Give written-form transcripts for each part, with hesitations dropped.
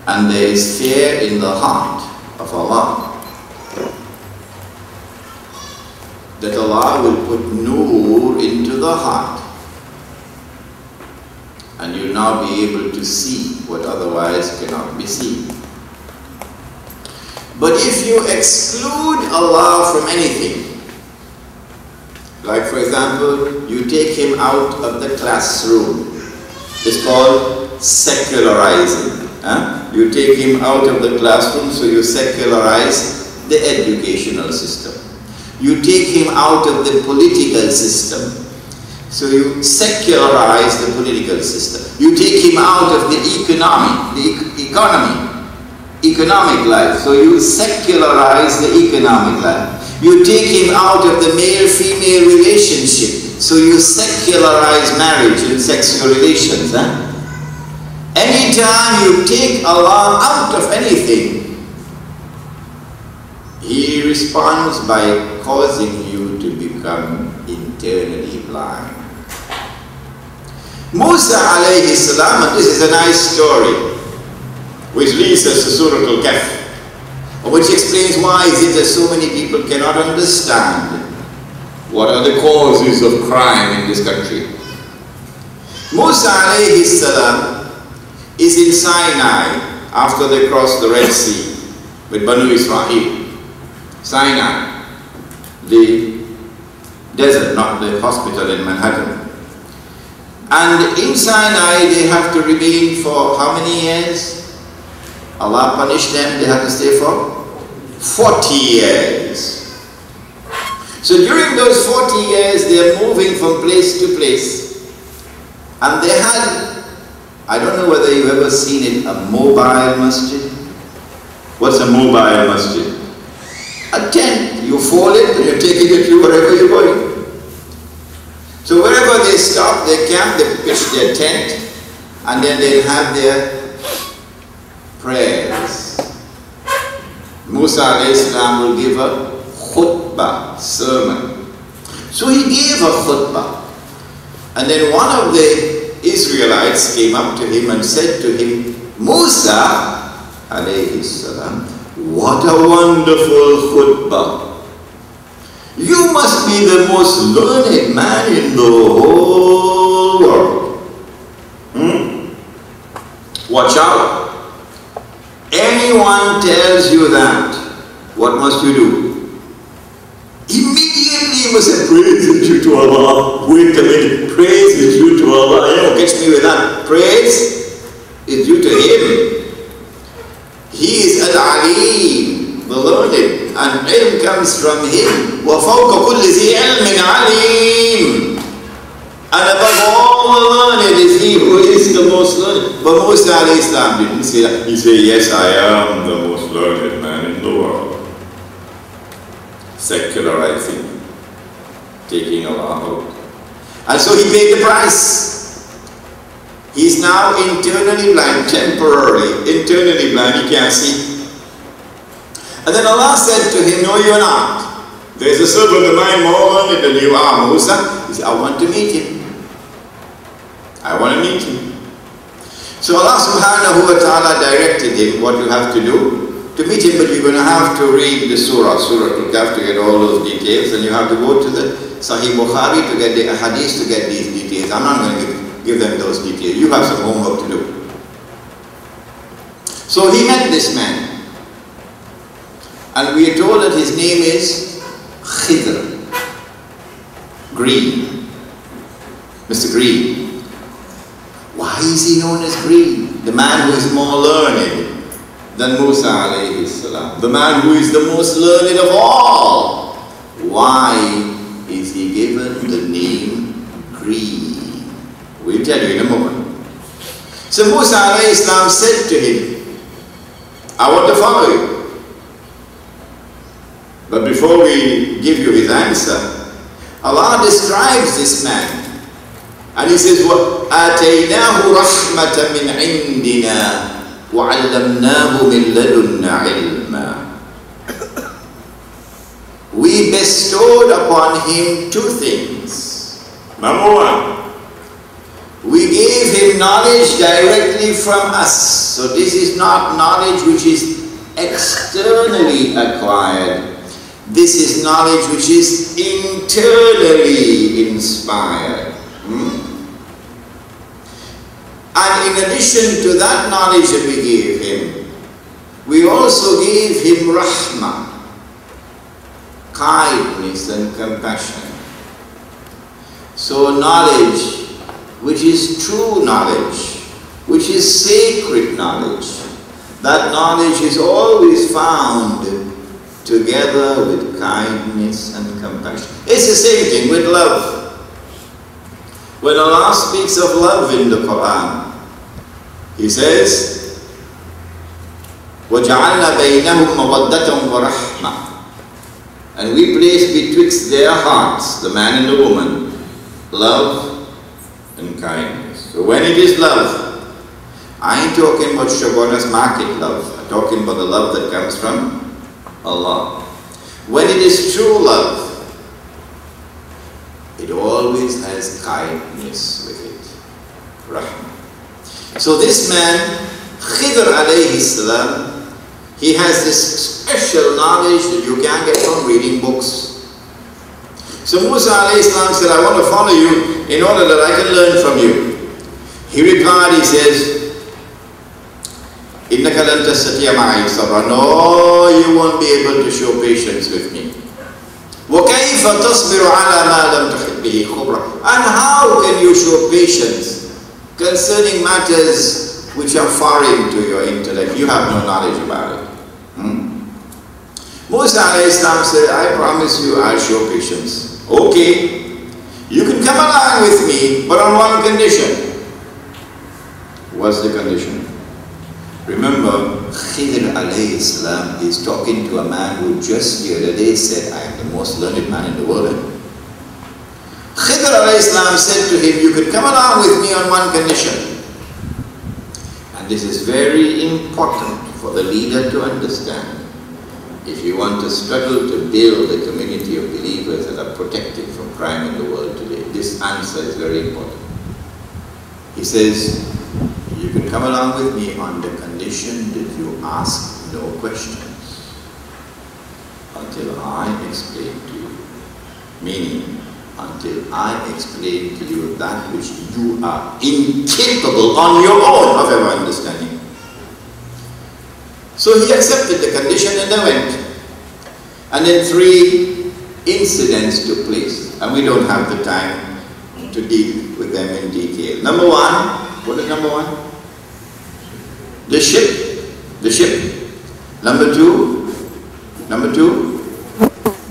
and there is fear in the heart of Allah, that Allah will put nur into the heart, and you'll now be able to see what otherwise cannot be seen. But if you exclude Allah from anything, like for example, you take him out of the classroom, it's called secularizing. You take him out of the classroom, so you secularize the educational system. You take him out of the political system, so you secularize the political system. You take him out of the economic life, so you secularize the economic life. You take him out of the male-female relationship, so you secularize marriage and sexual relations. Anytime you take Allah out of anything, He responds by causing you to become internally blind. Musa alayhi salam, and this is a nice story, which leads us to Surah Al-Kahf, which explains why is it that so many people cannot understand what are the causes of crime in this country. Musa alayhi salam is in Sinai after they crossed the Red Sea with Banu Israel. Sinai, the desert, not the hospital in Manhattan. And in Sinai they have to remain for how many years? Allah punished them, they have to stay for 40 years. So during those 40 years they are moving from place to place. And they had, I don't know whether you've ever seen it, a mobile masjid. What's a mobile masjid? A tent. You fold it and you take it with you wherever you're going. So wherever they stop, they camp, they pitch their tent, and then they'll have their prayers. Musa alayhi salam will give a khutbah, sermon. So he gave a khutbah. And then one of the Israelites came up to him and said to him, Musa alayhi salam, what a wonderful khutbah. You must be the most learned man in the whole world. Watch out. Anyone tells you that, what must you do? Immediately you must say, praise is due to Allah. Wait a minute, praise is due to Allah. You know, catch me with that. Praise is due to Him. He is Al-Alim, the learned, and ilm comes from Him. وَفَوْقَ كُلِّ ذِي عِلْمٍ عَلِيمٍ. And above all the learned is He who is the most learned. But Musa alayhi salam didn't say that. He said, yes, I am the most learned man in the world. Secularizing, taking Allah out. And so he paid the price. He's now internally blind, temporarily, internally blind, he can't see. And then Allah said to him, no, you're not. There's a servant of mine more learned than you are, Musa. He said, I want to meet him. I want to meet him. So Allah subhanahu wa ta'ala directed him what you have to do to meet him, but you're going to have to read the Surah Al-Kahf to get all those details, and you have to go to the Sahih Bukhari to get the hadith to get these details. I'm not going to give them those details. You have some homework to do. So he met this man, and we are told that his name is Khidr, Green, Mr. Green. Why is he known as Green? The man who is more learned than Musa alayhi salam, the man who is the most learned of all. Why is he given the name Green? We'll tell you in a moment. So Musa alayhi salam said to him, I want to follow you. But before we give you his answer, Allah describes this man. And He says, وَآتَيْنَاهُ رَحْمَةً مِنْ عِنْدِنَا وَعَلَّمْنَاهُ مِنْ لَدُنَّا عِلْمًا. We bestowed upon him two things. Number one, We gave him knowledge directly from us. So this is not knowledge which is externally acquired. This is knowledge which is internally inspired. And in addition to that knowledge that we gave him, we also gave him rahmah, kindness and compassion. So knowledge which is true knowledge, which is sacred knowledge, that knowledge is always found together with kindness and compassion. It's the same thing with love. When Allah speaks of love in the Quran, He says, وَجَعَلْنَا بَيْنَهُمْ مَوَدَّةً وَرَحْمَةً, and we place betwixt their hearts, the man and the woman, love and kindness. So when it is love, I ain't talking about Shabona's market love. I'm talking about the love that comes from Allah. When it is true love, it always has kindness with it. Rahmah. So this man, Khidr alayhi salam, he has this special knowledge that you can't get from reading books. So Musa alayhi salam said, I want to follow you in order that I can learn from you. He replied, he says, إِنَّكَ لَن تَسْتَطِيعَ مَعِي صَبْرًا. No, you won't be able to show patience with me. وَكَيْفَ تَصْبِرُ عَلَى مَا لَمْ تَحِطْ بِهِ خُبْرًا. And how can you show patience concerning matters which are foreign to your intellect? You have no knowledge about it. Musa alayhi salam said, I promise you I'll show patience. Okay, you can come along with me, but on one condition. What's the condition? Remember, Khidr alayhi salam is talking to a man who just the other day said, I am the most learned man in the world. Khidr alayhi salam said to him, you could come along with me on one condition. And this is very important for the leader to understand. If you want to struggle to build a community of believers that are protected from crime in the world today, this answer is very important. He says, you can come along with me on the condition that you ask no questions until I explain to you. Meaning, until I explain to you that which you are incapable on your own of ever understanding. So he accepted the condition and they went. And then 3 incidents took place. And we don't have the time to deal with them in detail. Number 1, what is number 1? The ship. The ship. Number 2,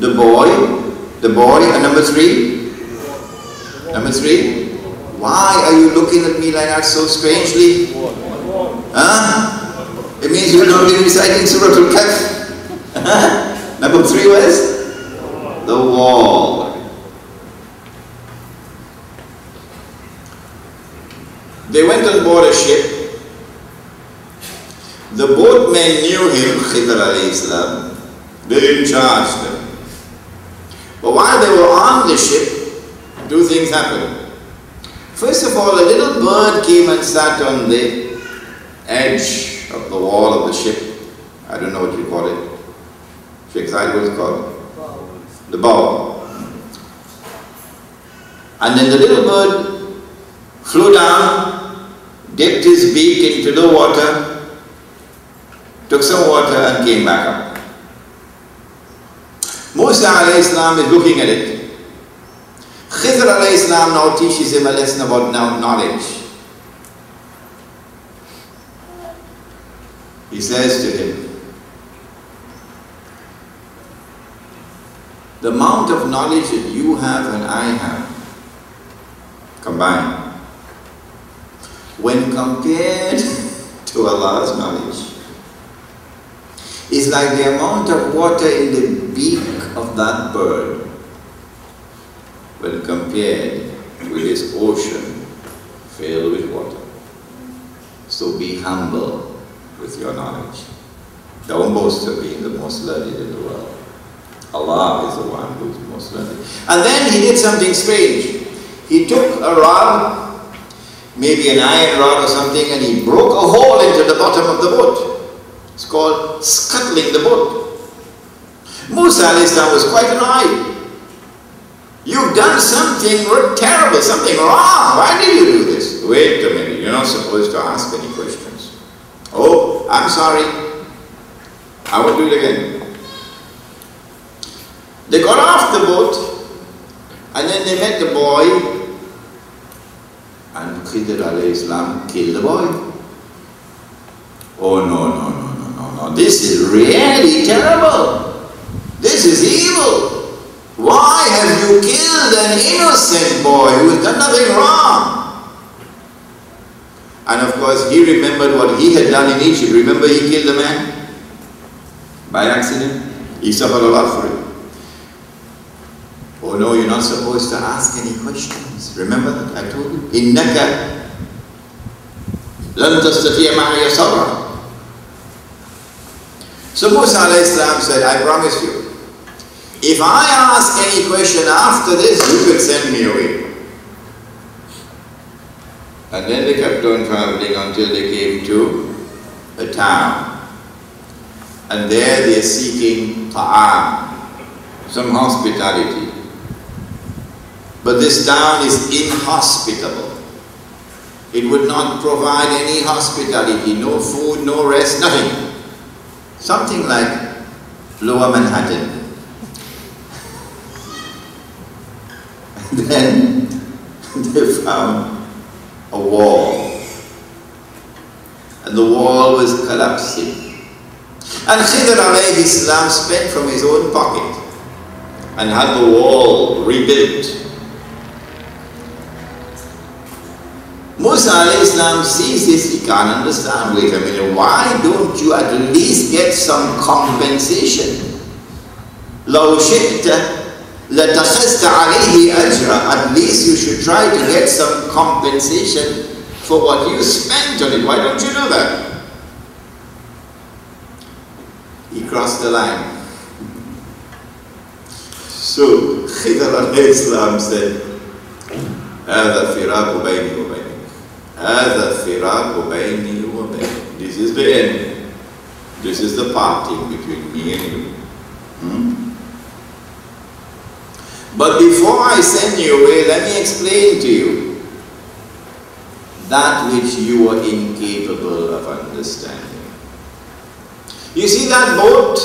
the boy, and number 3, why are you looking at me like that so strangely? Huh? It means you're not really reciting Surah Al-Kahf. Number 3 was the wall. They went on board a ship. The boatmen knew him, Khidr alayhi salam. They didn't charge them. But while they were on the ship, 2 things happened. First of all, a little bird came and sat on the edge of the wall of the ship. I don't know what you call it. Sheikh Zaid, what is it called? The bow. And then the little bird flew down, dipped his beak into the water, took some water and came back up. Musa alayhi salam is looking at it. Khidr alayhi salam now teaches him a lesson about knowledge. He says to him, the amount of knowledge that you have and I have combined, when compared to Allah's knowledge, is like the amount of water in the beak of that bird when compared with this ocean filled with water. So be humble with your knowledge. Don't boast of being the most learned in the world. Allah is the one who is most learned. And then he did something strange. He took a rod maybe an iron rod or something, and he broke a hole into the bottom of the boat. It's called scuttling the boat. Musa alayhi salam was quite annoyed. You've done something terrible, something wrong. Why did you do this? Wait a minute, you're not supposed to ask any questions. Oh, I'm sorry. I won't do it again. They got off the boat, and then they met the boy, and Khidr alayhi salam killed the boy. Oh no. This is really terrible. This is evil. Why have you killed an innocent boy who has done nothing wrong? And of course he remembered what he had done in Egypt. Remember, he killed a man by accident. He suffered a lot for it. Oh no, you're not supposed to ask any questions. Remember that I told you? Innaka lan tastati'a ma'iya sabra. So Musa alayhi salam said, I promise you, if I ask any question after this, you could send me away. And then they kept on traveling until they came to a town. And there they are seeking ta'am, some hospitality. But this town is inhospitable. It would not provide any hospitality, no food, no rest, nothing. Something like Lower Manhattan. Then they found a wall, and the wall was collapsing. And Khidr alayhi salam spent from his own pocket and had the wall rebuilt. Musa alayhi salam sees this, he can't understand. Wait a minute, why don't you at least get some compensation? لو شئت لَتَخَذْتَ عَلَيْهِ أَجْرًا. At least you should try to get some compensation for what you spent on it. Why don't you do that? He crossed the line. So Khidr alayhi salam said, هَذَا فِرَاقُ بَيْنِي وَبَيْنِكَ. هَذَا فِرَاقُ بَيْنِي وَبَيْنِكَ. This is the end. This is the parting between me and you. But before I send you away, let me explain to you that which you are incapable of understanding. You see that boat?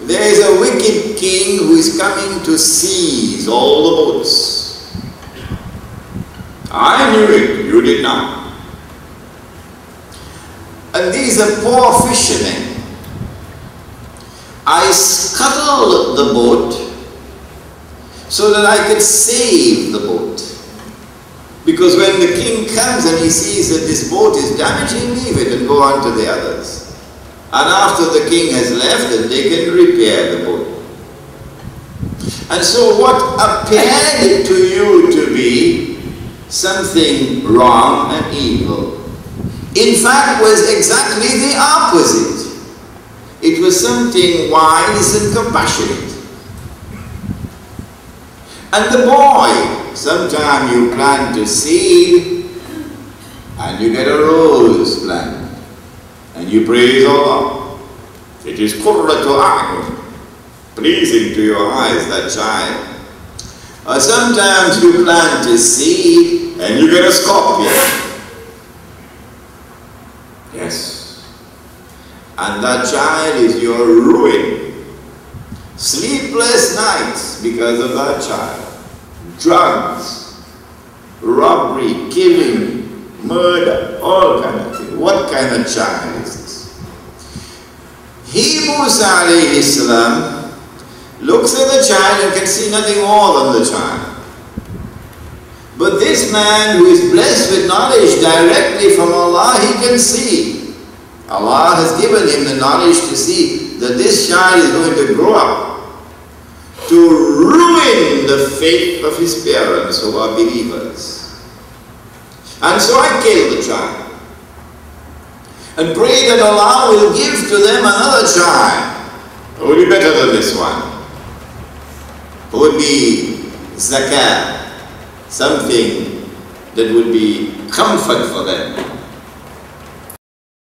There is a wicked king who is coming to seize all the boats. I knew it, you did not. And these are poor fishermen. I scuttled the boat so that I could save the boat. Because when the king comes and he sees that this boat is damaged, he'll leave it and go on to the others. And after the king has left, then they can repair the boat. And so what appeared to you to be something wrong and evil, in fact was exactly the opposite. It was something wise and compassionate. And the boy, sometime you plant a seed and you get a rose plant and you praise Allah. It is qurratu a'yun, pleasing to your eyes, that child. Or sometimes you plant a seed and you get a scorpion. Yes. And that child is your ruin. Sleepless nights because of that child. Drugs, robbery, killing, murder, all kind of things. What kind of child is this? He, Musa alayhi salam, looks at the child and can see nothing more than the child. But this man who is blessed with knowledge directly from Allah, he can see. Allah has given him the knowledge to see that this child is going to grow up to ruin the faith of his parents who are believers. And so I killed the child and pray that Allah will give to them another child who will be better than this one, who would be zakat, something that would be comfort for them.